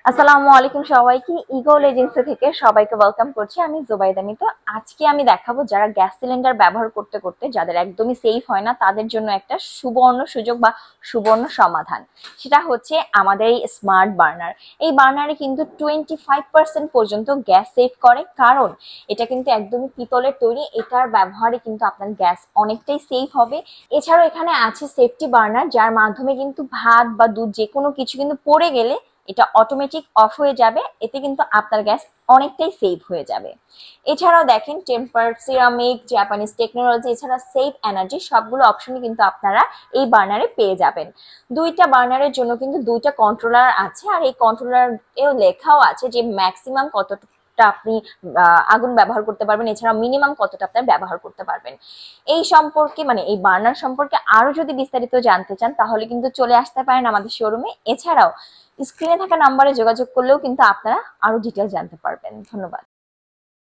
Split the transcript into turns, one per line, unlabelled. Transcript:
আসসালামু আলাইকুম সবাইকে, ইগল এজেন্সি থেকে সবাইকে ওয়েলকাম করছি। আমি জুবাইদা মিতু। আজকে আমি দেখাবো যারা গ্যাস সিলিন্ডার ব্যবহার করতে করতে যাদের একদমই সেফ হয় না, তাদের জন্য একটা সুবর্ণ সুযোগ বা সুবর্ণ সমাধান। সেটা হচ্ছে আমাদের এই স্মার্ট বার্নার। এই বার্নারে কিন্তু 25% পর্যন্ত গ্যাস সেভ করে, কারণ এটা কিন্তু একদমই পিতলের তৈরি। এটার ব্যবহারে কিন্তু আপনার গ্যাস অনেকটাই সেফ হবে। এছাড়াও এখানে আছে সেফটি বার্নার, যার মাধ্যমে কিন্তু ভাত বা দুধ যে কোনো কিছু কিন্তু পড়ে গেলে এটা অটোমেটিক অফ হয়ে যাবে। এতে কিন্তু আপনার গ্যাস অনেকটাই সেভ হয়ে যাবে। এছাড়াও দেখেন টেম্পার, সিরামিক, জাপানিজ টেকনোলজি, এছাড়া সেভ এনার্জি, সবগুলো অপশনই কিন্তু আপনারা এই বার্নারে পেয়ে যাবেন। দুইটা বার্নারের জন্য কিন্তু দুইটা কন্ট্রোলার আছে, আর এই কন্ট্রোলার এও লেখাও আছে যে ম্যাক্সিমাম কতটা আপনি আগুন ব্যবহার করতে পারবেন, এছাড়া মিনিমাম কতটা আপনি ব্যবহার করতে পারবেন। এই সম্পর্কে মানে এই বার্নার সম্পর্কে আরো যদি বিস্তারিত জানতে চান, তাহলে কিন্তু চলে আসতে পারেন আমাদের শোরুমে। এছাড়াও স্ক্রিনে থাকা নাম্বারে যোগাযোগ করলেও কিন্তু আপনারা আরো ডিটেল জানতে পারবেন। ধন্যবাদ।